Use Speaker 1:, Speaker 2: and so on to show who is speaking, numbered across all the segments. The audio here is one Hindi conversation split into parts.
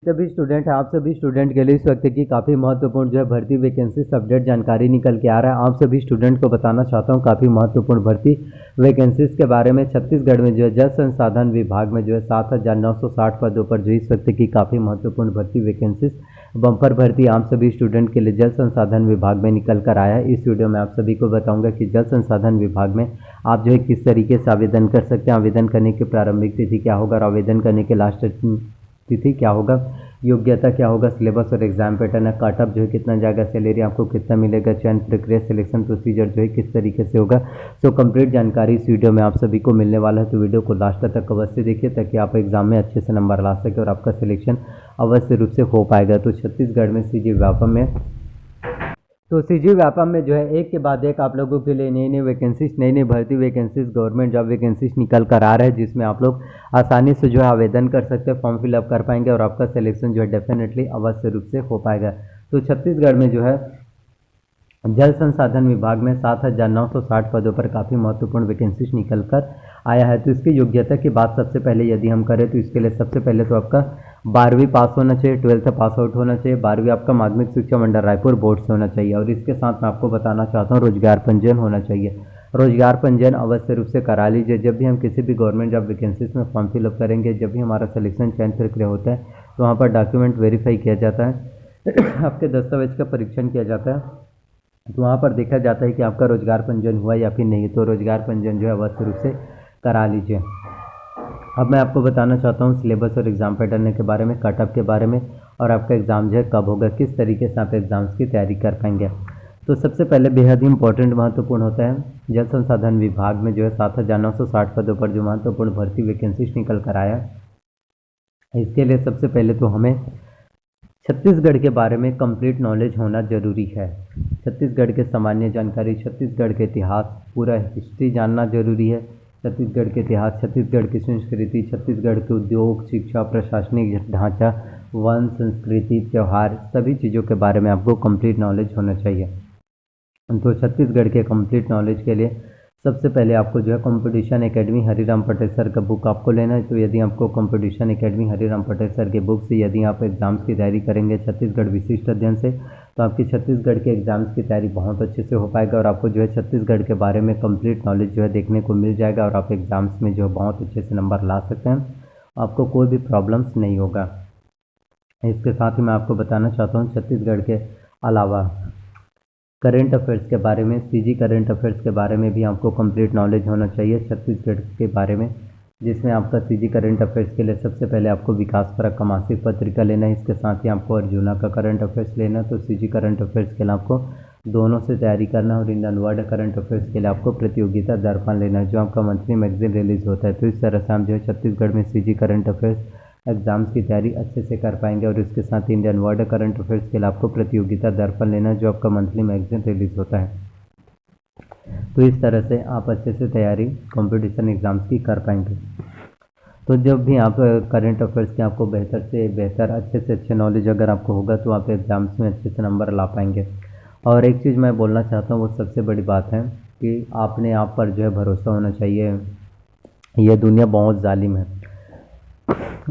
Speaker 1: सभी स्टूडेंट हैं, आप सभी स्टूडेंट के लिए इस वक्त की काफ़ी महत्वपूर्ण जो है भर्ती वैकेंसी अपडेट जानकारी निकल के आ रहा है। आप सभी स्टूडेंट को बताना चाहता हूँ काफ़ी महत्वपूर्ण भर्ती वैकेंसीज के बारे में। छत्तीसगढ़ में जो है जल संसाधन विभाग में जो है 7,960 पदों पर जो इस वक्त की काफ़ी महत्वपूर्ण भर्ती वैकेंसीज बम्पर भर्ती आप सभी स्टूडेंट के लिए जल संसाधन विभाग में निकल कर आया है। इस वीडियो में आप सभी को बताऊंगा कि जल संसाधन विभाग में आप जो है किस तरीके से आवेदन कर सकते हैं, आवेदन करने की प्रारंभिक तिथि क्या होगा और आवेदन करने के लास्ट तिथि क्या होगा, योग्यता क्या होगा, सिलेबस और एग्जाम पैटर्न है, कटअप जो है कितना जाएगा, सैलरी आपको कितना मिलेगा, चयन प्रक्रिया सिलेक्शन प्रोसीजर जो है किस तरीके से होगा। सो कंप्लीट जानकारी इस वीडियो में आप सभी को मिलने वाला है, तो वीडियो को लास्ट तक अवश्य देखिए ताकि आप एग्जाम में अच्छे से नंबर ला सके और आपका सिलेक्शन अवश्य रूप से हो पाएगा। तो छत्तीसगढ़ में सीजी व्यापम में सीजी व्यापम में जो है एक के बाद एक आप लोगों के लिए नई नई वैकेंसीज, नई नई भर्ती वैकेंसीज, गवर्नमेंट जॉब वैकेंसीज निकल कर आ रहा है, जिसमें आप लोग आसानी से जो है आवेदन कर सकते हैं, फॉर्म फिलअप कर पाएंगे और आपका सिलेक्शन जो है डेफिनेटली अवश्य रूप से हो पाएगा। तो छत्तीसगढ़ में जो है जल संसाधन विभाग में 7,960 पदों पर काफ़ी महत्वपूर्ण वैकेंसीज निकल कर आया है। तो इसकी योग्यता की बात सबसे पहले यदि हम करें तो इसके लिए सबसे पहले तो आपका 12वीं पास होना चाहिए, 12th पास आउट होना चाहिए, 12वीं आपका माध्यमिक शिक्षा मंडल रायपुर बोर्ड से होना चाहिए और इसके साथ मैं आपको बताना चाहता हूँ रोजगार पंजीयन होना चाहिए। रोजगार पंजीयन अवश्य रूप से करा लीजिए। जब भी हम किसी भी गवर्नमेंट जॉब वैकेंसीज में फॉर्म फिलअप करेंगे, जब भी हमारा सिलेक्शन चयन प्रक्रिया होता है तो वहाँ पर डॉक्यूमेंट वेरीफाई किया जाता है आपके दस्तावेज का परीक्षण किया जाता है, तो वहाँ पर देखा जाता है कि आपका रोजगार पंजीयन हुआ या फिर नहीं। तो रोजगार पंजीयन जो है अवश्य रूप से करा लीजिए। अब मैं आपको बताना चाहता हूँ सिलेबस और एग्ज़ाम पैटर्न के बारे में, कटअप के बारे में और आपका एग्ज़ाम जो है कब होगा, किस तरीके से आप एग्ज़ाम्स की तैयारी कर पाएंगे। तो सबसे पहले बेहद ही इंपॉर्टेंट महत्वपूर्ण होता है जल संसाधन विभाग में जो है 7,960 पदों पर जो महत्वपूर्ण भर्ती वैकेंसीज निकल कर आया। इसके लिए सबसे पहले तो हमें छत्तीसगढ़ के बारे में कंप्लीट नॉलेज होना जरूरी है। छत्तीसगढ़ के सामान्य जानकारी, छत्तीसगढ़ के इतिहास, पूरा हिस्ट्री जानना जरूरी है। छत्तीसगढ़ के इतिहास, छत्तीसगढ़ की संस्कृति, छत्तीसगढ़ के उद्योग, शिक्षा, प्रशासनिक ढांचा, वन, संस्कृति, त्यौहार, सभी चीज़ों के बारे में आपको कंप्लीट नॉलेज होना चाहिए। तो छत्तीसगढ़ के कंप्लीट नॉलेज के लिए सबसे पहले आपको जो है competition academy Hariram Patel sir का बुक आपको लेना है। तो यदि आपको competition academy Hariram Patel sir के बुक से यदि आप एग्ज़ाम्स की तैयारी करेंगे छत्तीसगढ़ विशिष्ट अध्ययन से, तो आपकी छत्तीसगढ़ के एग्ज़ाम्स की तैयारी बहुत अच्छे से हो पाएगा और आपको जो है छत्तीसगढ़ के बारे में कंप्लीट नॉलेज जो है देखने को मिल जाएगा और आप एग्ज़ाम्स में जो है बहुत अच्छे से नंबर ला सकते हैं, आपको कोई भी प्रॉब्लम्स नहीं होगा। इसके साथ ही मैं आपको बताना चाहता हूँ छत्तीसगढ़ के अलावा करेंट अफेयर्स के बारे में, सीजी करेंट अफेयर्स के बारे में भी आपको कंप्लीट नॉलेज होना चाहिए छत्तीसगढ़ के बारे में, जिसमें आपका सीजी करेंट अफेयर्स के लिए सबसे पहले आपको विकास परक का मासिक पत्रिका लेना है। इसके साथ ही आपको अर्जुना का करंट अफेयर्स लेना है। तो सीजी करंट अफेयर्स के लिए आपको दोनों से तैयारी करना है और इंडियन वर्ल्ड करंट अफेयर्स के लिए आपको प्रतियोगिता दर्पण लेना है, जो आपका मंथली मैगजीन रिलीज होता है। तो इस तरह से हम जो है छत्तीसगढ़ में सीजी करंट अफेयर्स एग्ज़ाम्स की तैयारी अच्छे से कर पाएंगे और इसके साथ इंडियन वर्ल्ड करंट अफेयर्स के लिए आपको प्रतियोगिता दर्पण लेना है, जो आपका मंथली मैगजीन रिलीज होता है। तो इस तरह से आप अच्छे से तैयारी कंपटीशन एग्ज़ाम्स की कर पाएंगे। तो जब भी आप करंट अफेयर्स के आपको बेहतर से बेहतर, अच्छे से अच्छे नॉलेज अगर आपको होगा तो आप एग्ज़ाम्स में अच्छे से नंबर ला पाएंगे। और एक चीज़ मैं बोलना चाहता हूँ, वो सबसे बड़ी बात है कि आपने आप पर जो है भरोसा होना चाहिए। यह दुनिया बहुत जालिम है।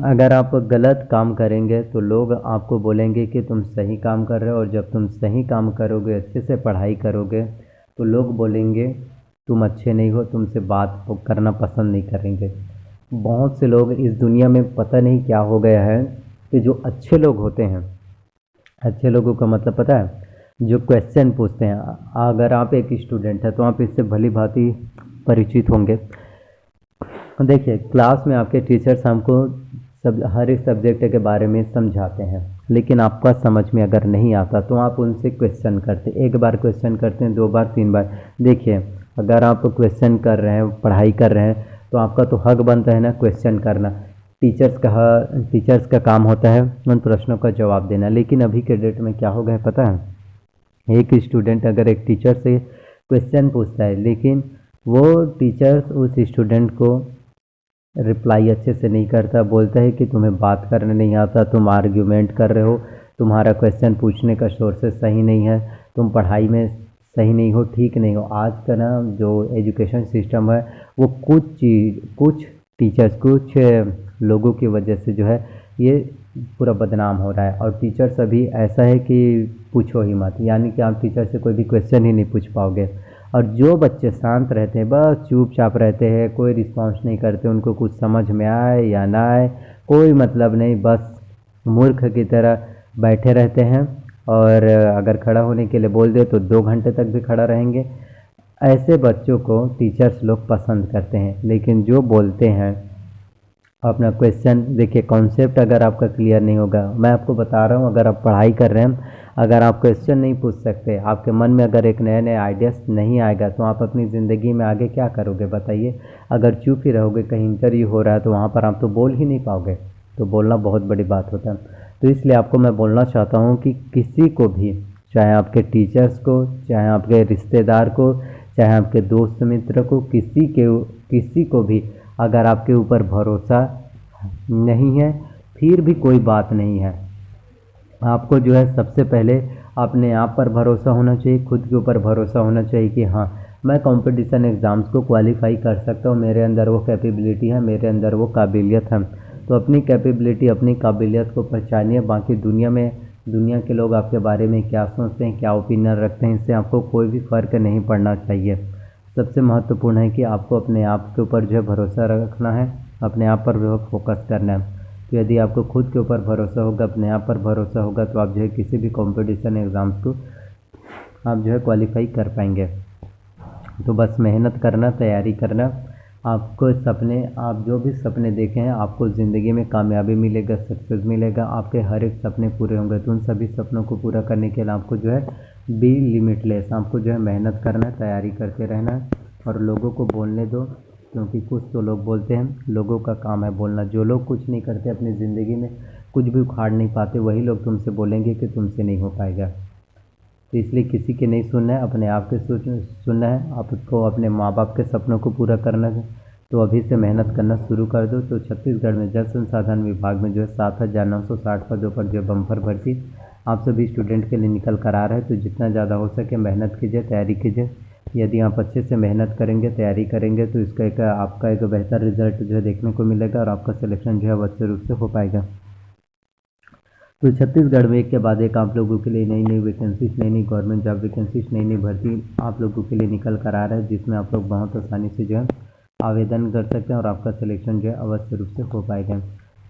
Speaker 1: अगर आप गलत काम करेंगे तो लोग आपको बोलेंगे कि तुम सही काम कर रहे हो, और जब तुम सही काम करोगे, अच्छे से पढ़ाई करोगे, तो लोग बोलेंगे तुम अच्छे नहीं हो, तुमसे बात करना पसंद नहीं करेंगे। बहुत से लोग इस दुनिया में पता नहीं क्या हो गया है कि जो अच्छे लोग होते हैं, अच्छे लोगों का मतलब पता है, जो क्वेश्चन पूछते हैं। अगर आप एक स्टूडेंट है तो आप इससे भली भांति परिचित होंगे। देखिए, क्लास में आपके टीचर्स हमको हर एक सब्जेक्ट के बारे में समझाते हैं, लेकिन आपका समझ में अगर नहीं आता तो आप उनसे क्वेश्चन करते, एक बार क्वेश्चन करते हैं, दो बार, तीन बार। देखिए, अगर आप क्वेश्चन कर रहे हैं, पढ़ाई कर रहे हैं, तो आपका तो हक बनता है ना क्वेश्चन करना। टीचर्स का काम होता है उन प्रश्नों का जवाब देना। लेकिन अभी के डेट में क्या हो गया पता है, एक स्टूडेंट अगर एक टीचर से क्वेश्चन पूछता है, लेकिन वो टीचर्स उस स्टूडेंट को रिप्लाई अच्छे से नहीं करता, बोलता है कि तुम्हें बात करने नहीं आता, तुम आर्ग्यूमेंट कर रहे हो, तुम्हारा क्वेश्चन पूछने का सोर्सेस सही नहीं है, तुम पढ़ाई में सही नहीं हो, ठीक नहीं हो। आज का ना जो एजुकेशन सिस्टम है वो कुछ टीचर्स, कुछ लोगों की वजह से जो है ये पूरा बदनाम हो रहा है। और टीचर्स अभी ऐसा है कि पूछो ही मत, यानी कि आप टीचर से कोई भी क्वेश्चन ही नहीं पूछ पाओगे। और जो बच्चे शांत रहते हैं, बस चुपचाप रहते हैं, कोई रिस्पॉन्स नहीं करते, उनको कुछ समझ में आए या ना आए कोई मतलब नहीं, बस मूर्ख की तरह बैठे रहते हैं। और अगर खड़ा होने के लिए बोल दे तो 2 घंटे तक भी खड़ा रहेंगे। ऐसे बच्चों को टीचर्स लोग पसंद करते हैं। लेकिन जो बोलते हैं अपना क्वेश्चन, देखिए कॉन्सेप्ट अगर आपका क्लियर नहीं होगा, मैं आपको बता रहा हूँ, अगर आप पढ़ाई कर रहे हैं, अगर आप क्वेश्चन नहीं पूछ सकते, आपके मन में अगर एक नए नए आइडियाज़ नहीं आएगा, तो आप अपनी ज़िंदगी में आगे क्या करोगे बताइए। अगर चुप ही रहोगे, कहीं इंटरव्यू हो रहा है तो वहाँ पर आप तो बोल ही नहीं पाओगे। तो बोलना बहुत बड़ी बात होता है। तो इसलिए आपको मैं बोलना चाहता हूँ कि किसी को भी, चाहे आपके टीचर्स को, चाहे आपके रिश्तेदार को, चाहे आपके दोस्त मित्र को, किसी को भी अगर आपके ऊपर भरोसा नहीं है, फिर भी कोई बात नहीं है। आपको जो है सबसे पहले अपने आप पर भरोसा होना चाहिए, खुद के ऊपर भरोसा होना चाहिए कि हाँ, मैं कंपटीशन एग्ज़ाम्स को क्वालिफाई कर सकता हूँ, मेरे अंदर वो कैपेबिलिटी है, मेरे अंदर वो काबिलियत है। तो अपनी कैपेबिलिटी, अपनी काबिलियत को पहचानिए। बाकी दुनिया के लोग आपके बारे में क्या सोचते हैं, क्या ओपिनियन रखते हैं, इससे आपको कोई भी फ़र्क नहीं पड़ना चाहिए। सबसे महत्वपूर्ण है कि आपको अपने आप के ऊपर जो है भरोसा रखना है, अपने आप पर जो है फोकस करना है। तो यदि आपको खुद के ऊपर भरोसा होगा, अपने आप पर भरोसा होगा, तो आप जो है किसी भी कंपटीशन एग्ज़ाम्स को आप जो है क्वालिफाई कर पाएंगे। तो बस मेहनत करना, तैयारी करना। आपको सपने, आप जो भी सपने देखे हैं, आपको ज़िंदगी में कामयाबी मिलेगा, सक्सेस मिलेगा, आपके हर एक सपने पूरे होंगे। तो उन सभी सपनों को पूरा करने के लिए आपको जो है बी लिमिटलेस, आपको जो है मेहनत करना है, तैयारी करते रहना है। और लोगों को बोलने दो, क्योंकि कुछ तो लोग बोलते हैं, लोगों का काम है बोलना। जो लोग कुछ नहीं करते अपनी ज़िंदगी में, कुछ भी उखाड़ नहीं पाते, वही लोग तुमसे बोलेंगे कि तुमसे नहीं हो पाएगा। तो इसलिए किसी की नहीं सुनना है, अपने आप के सुनना है। आपको अपने माँ बाप के सपनों को पूरा करना है, तो अभी से मेहनत करना शुरू कर दो। तो छत्तीसगढ़ में जल संसाधन विभाग में जो है 7,960 पदों पर जो है बम्पर भर्ती आप सभी स्टूडेंट के लिए निकल कर आ रहा है। तो जितना ज़्यादा हो सके मेहनत कीजिए, तैयारी कीजिए। यदि आप अच्छे से मेहनत करेंगे, तैयारी करेंगे, तो इसका आपका एक बेहतर रिजल्ट जो है देखने को मिलेगा और आपका सिलेक्शन जो है अच्छे रूप से हो पाएगा। तो छत्तीसगढ़ में एक के बाद एक आप लोगों के लिए नई नई वैकेंसीज, नई नई गवर्नमेंट जॉब वैकेंसीज, नई नई भर्ती आप लोगों के लिए निकल कर आ रहा है, जिसमें आप लोग बहुत आसानी से जो है आवेदन कर सकते हैं और आपका सिलेक्शन जो है अवश्य रूप से हो पाएगा।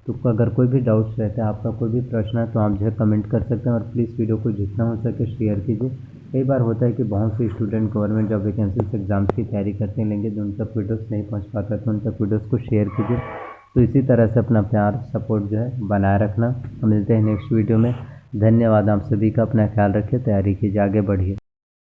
Speaker 1: तो अगर कोई भी डाउट्स रहता है, आपका कोई भी प्रश्न है, तो आप जो है कमेंट कर सकते हैं। और प्लीज़ वीडियो को जितना हो सके शेयर कीजिए। कई बार होता है कि बहुत से student government job vacancies exams की तैयारी करते हैं, लेकिन उन तक वीडियोज़ नहीं पहुँच पाता, तो उन तक वीडियोज़ को शेयर कीजिए। तो इसी तरह से अपना प्यार, सपोर्ट जो है बनाए रखना। मिलते हैं नेक्स्ट वीडियो में। धन्यवाद आप सभी का, अपना ख्याल रखिए, तैयारी कीजिए, आगे बढ़िए।